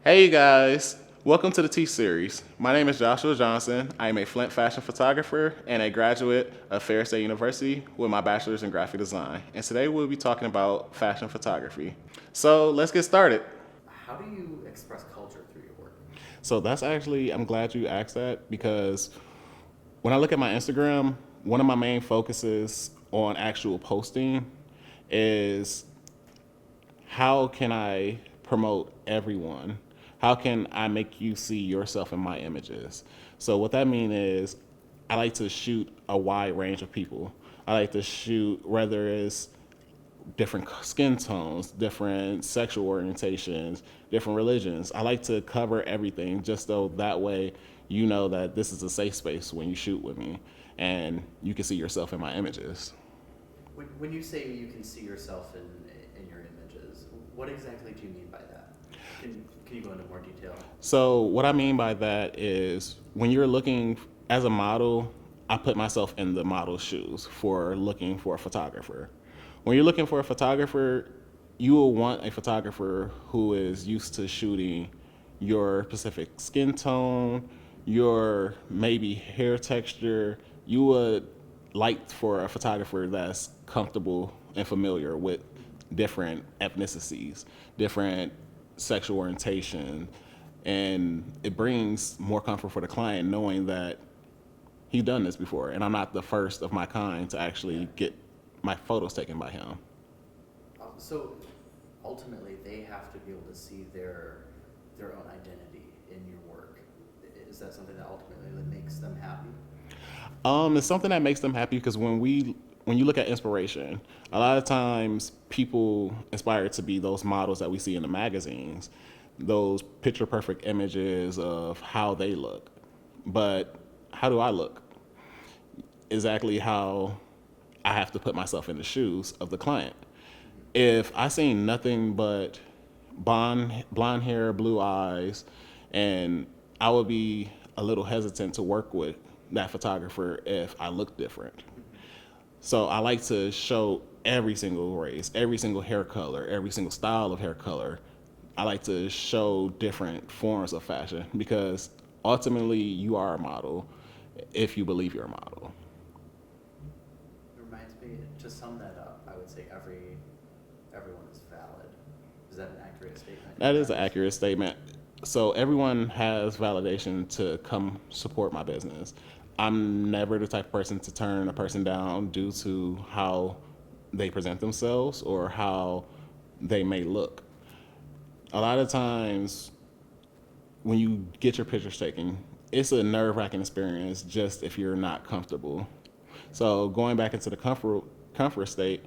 Hey you guys, welcome to the T Series. My name is Joshua Johnson. I am a Flint Fashion Photographer and a graduate of Ferris State University with my bachelor's in graphic design. And today we'll be talking about fashion photography. So let's get started. How do you express culture through your work? So that's actually, I'm glad you asked that because when I look at my Instagram, one of my main focuses on actual posting is how can I promote everyone? How can I make you see yourself in my images? So what that means is I like to shoot a wide range of people. I like to shoot whether it's different skin tones, different sexual orientations, different religions. I like to cover everything just so that way you know that this is a safe space when you shoot with me and you can see yourself in my images. When you say you can see yourself in your images, what exactly do you mean by that? Can you go into more detail? So what I mean by that is when you're looking as a model, I put myself in the model's shoes for looking for a photographer. When you're looking for a photographer, you will want a photographer who is used to shooting your specific skin tone, your maybe hair texture. You would like for a photographer that's comfortable and familiar with different ethnicities, different sexual orientation, and it brings more comfort for the client knowing that he's done this before, and I'm not the first of my kind to Yeah. actually get my photos taken by him. So ultimately, they have to be able to see their own identity in your work. Is that something that ultimately makes them happy? It's something that makes them happy because when you look at inspiration, a lot of times people aspire to be those models that we see in the magazines, those picture perfect images of how they look. But how do I look? Exactly how I have to put myself in the shoes of the client. If I seen nothing but blonde hair, blue eyes, and I would be a little hesitant to work with that photographer if I look different. So I like to show every single race, every single hair color, every single style of hair color. I like to show different forms of fashion because ultimately you are a model if you believe you're a model. It reminds me, to sum that up, I would say everyone is valid. Is that an accurate statement in That is an practice? accurate statement. So everyone has validation to come support my business. I'm never the type of person to turn a person down due to how they present themselves or how they may look. A lot of times when you get your pictures taken, it's a nerve wracking experience just if you're not comfortable. So going back into the comfort state,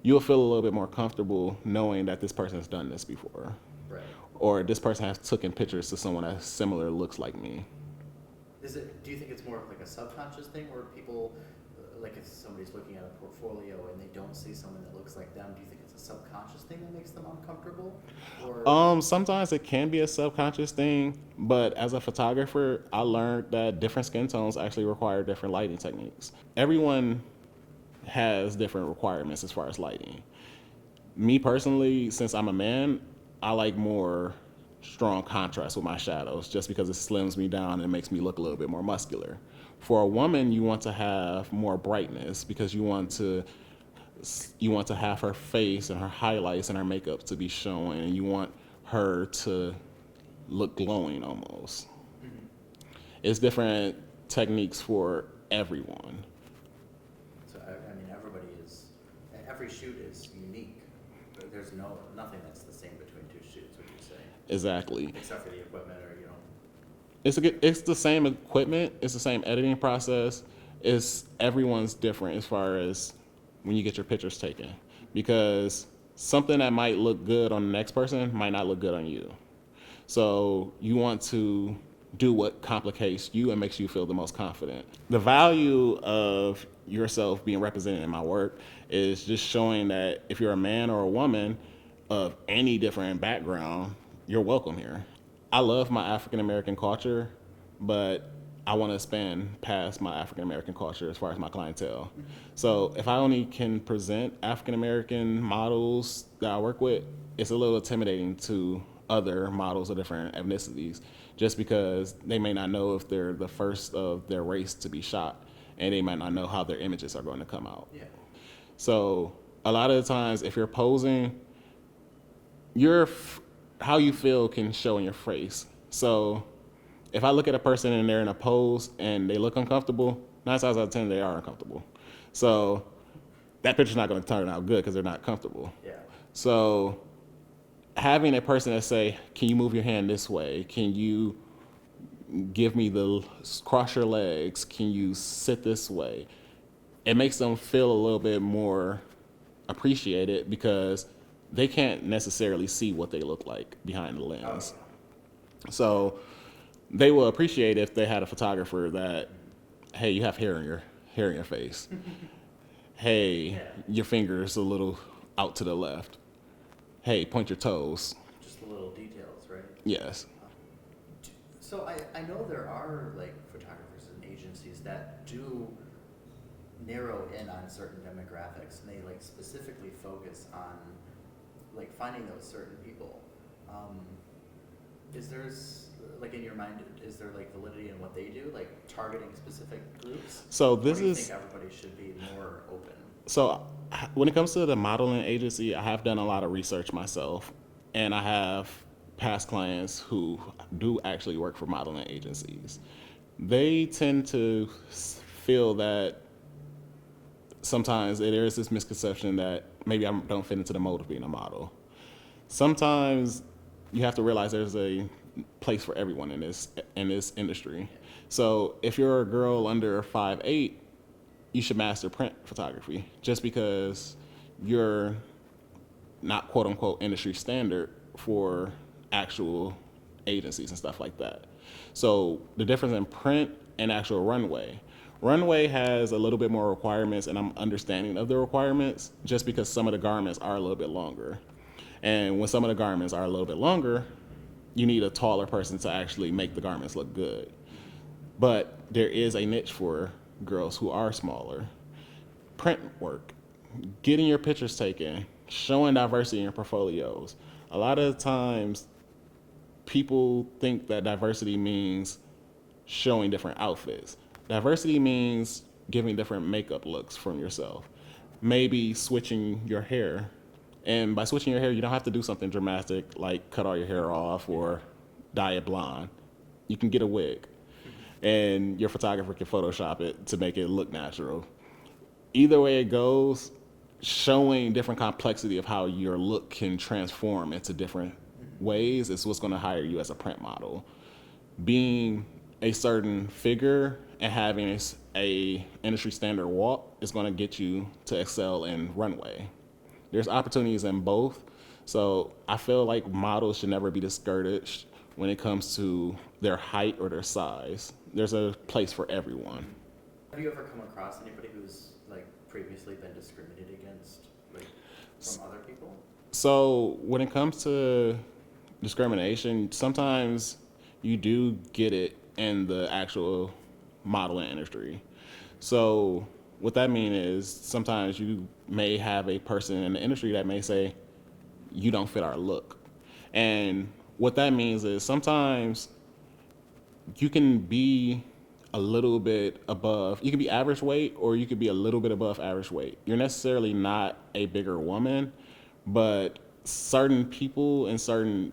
you'll feel a little bit more comfortable knowing that this person has done this before, Right. or this person has taken pictures to someone that similar looks like me. Do you think it's more of like a subconscious thing where people, like if somebody's looking at a portfolio and they don't see someone that looks like them, do you think it's a subconscious thing that makes them uncomfortable? Or, Sometimes it can be a subconscious thing, but as a photographer, I learned that different skin tones actually require different lighting techniques. Everyone has different requirements as far as lighting. Me personally, since I'm a man, I like more strong contrast with my shadows just because it slims me down and makes me look a little bit more muscular. For a woman, you want to have more brightness because you want to have her face and her highlights and her makeup to be showing, and you want her to look glowing almost. Mhm. It's different techniques for everyone. So I mean, every shoot is unique. There's nothing that's the same between two shoots. Would you say, Exactly. except for the equipment, or It's the same equipment. It's the same editing process. It's everyone's different as far as when you get your pictures taken because something that might look good on the next person might not look good on you. So you want to do what complicates you and makes you feel the most confident. The value of yourself being represented in my work is just showing that if you're a man or a woman of any different background, you're welcome here. I love my African American culture, but I want to expand past my African American culture as far as my clientele. So if I only can present African American models that I work with, it's a little intimidating to other models of different ethnicities, just because they may not know if they're the first of their race to be shot, and they might not know how their images are going to come out. Yeah. So a lot of the times, if you're posing, how you feel can show in your face. So if I look at a person and they're in a pose and they look uncomfortable, 9 times out of 10 they are uncomfortable. So that picture's not going to turn out good because they're not comfortable. Yeah. So having a person that say, "Can you move your hand this way? Can you give me the cross your legs? Can you sit this way?" It makes them feel a little bit more appreciated because they can't necessarily see what they look like behind the lens. So they will appreciate if they had a photographer that, "Hey, you have hair in your face. Hey, Yeah. your finger's a little out to the left. Hey, point your toes." Just the little details, right? Yes. So I know there are like photographers and agencies that do narrow in on certain demographics, and they like specifically focus on like finding those certain people. Is there like in your mind, is there like validity in what they do, like targeting specific groups? So Or this do you is think everybody should be more open? so when it comes to the modeling agency, I have done a lot of research myself, and I have past clients who do actually work for modeling agencies. They tend to feel that sometimes there is this misconception that maybe I don't fit into the mold of being a model. Sometimes you have to realize there's a place for everyone in this industry. So if you're a girl under 5'8", you should master print photography. Just because you're not quote unquote industry standard for actual agencies and stuff like that. So the difference in print and actual runway. Runway has a little bit more requirements, and I'm understanding of the requirements just because some of the garments are a little bit longer. And when some of the garments are a little bit longer, you need a taller person to actually make the garments look good. But there is a niche for girls who are smaller. Print work, getting your pictures taken, showing diversity in your portfolios. A lot of times, people think that diversity means showing different outfits. Diversity means giving different makeup looks from yourself. Maybe switching your hair. And by switching your hair, you don't have to do something dramatic like cut all your hair off or dye it blonde. You can get a wig, and your photographer can Photoshop it to make it look natural. Either way it goes, showing different complexity of how your look can transform into different ways is what's going to hire you as a print model. Being a certain figure and having a industry standard walk is going to get you to excel in runway. There's opportunities in both, so I feel like models should never be discouraged when it comes to their height or their size. There's a place for everyone. Have you ever come across anybody who's like previously been discriminated against, like from other people? So when it comes to discrimination, sometimes you do get it in the actual modeling industry. So what that means is sometimes you may have a person in the industry that may say, "You don't fit our look." And what that means is sometimes you can be a little bit above, you could be average weight or you could be a little bit above average weight. You're necessarily not a bigger woman, but certain people in certain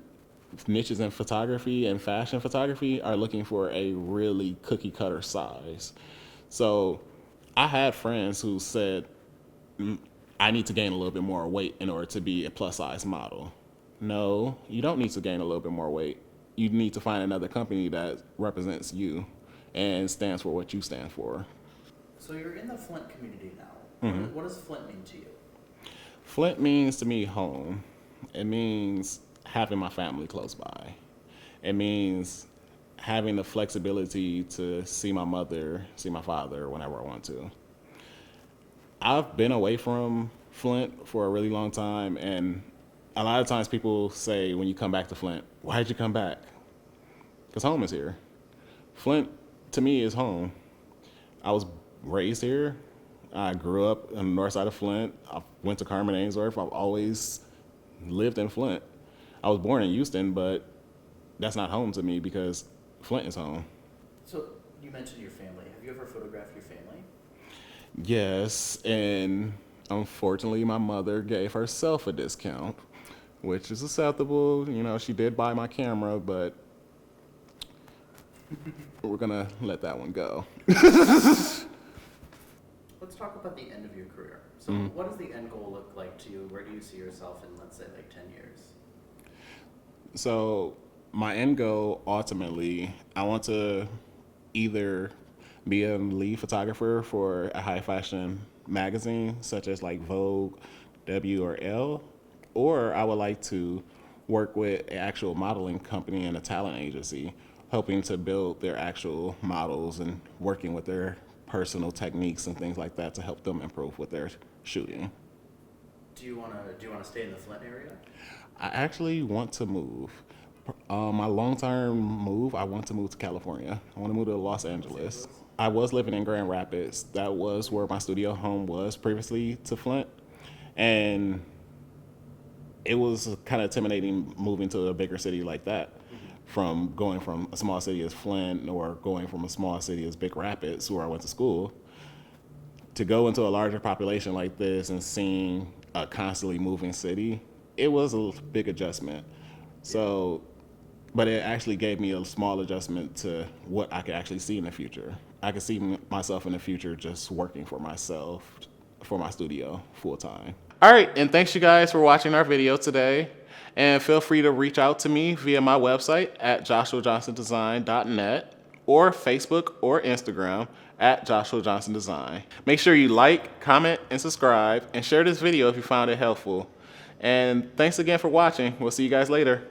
niches in photography and fashion photography are looking for a really cookie cutter size. So I had friends who said, "I need to gain a little bit more weight in order to be a plus size model." No, you don't need to gain a little bit more weight. You need to find another company that represents you and stands for what you stand for. So you're in the Flint community now. What does Flint mean to you? Flint means to me home. It means having my family close by. It means having the flexibility to see my mother, see my father whenever I want to. I've been away from Flint for a really long time, and a lot of times people say when you come back to Flint, "Why did you come back?" Because home is here. Flint, to me, is home. I was raised here. I grew up on the north side of Flint. I went to Carmen Ainsworth. I've always lived in Flint. I was born in Houston, but that's not home to me because Flint is home. So you mentioned your family. Have you ever photographed your family? Yes, and unfortunately, my mother gave herself a discount, which is acceptable. You know, she did buy my camera, but we're gonna let that one go. Let's talk about the end of your career. So what does the end goal look like to you? Where do you see yourself in, let's say, like 10 years? So, my end goal ultimately, I want to either be a lead photographer for a high fashion magazine, such as like Vogue, W, or L, or I would like to work with an actual modeling company and a talent agency, helping to build their actual models and working with their personal techniques and things like that to help them improve with their shooting. Do you wanna stay in the Flint area? I actually want to move. My long-term move, I want to move to California. I want to move to Los Angeles. I was living in Grand Rapids. That was where my studio home was previously to Flint. And it was kind of intimidating moving to a bigger city like that, from going from a small city as Flint or going from a small city as Big Rapids, where I went to school, to go into a larger population like this and seeing a constantly moving city. It was a big adjustment. So, but it actually gave me a small adjustment to what I could actually see in the future. I could see myself in the future just working for myself, for my studio full time. All right, and thanks you guys for watching our video today. And feel free to reach out to me via my website at joshuajohnsondesign.net or Facebook or Instagram at Joshua Johnson Design. Make sure you like, comment, and subscribe, and share this video if you found it helpful. And thanks again for watching. We'll see you guys later.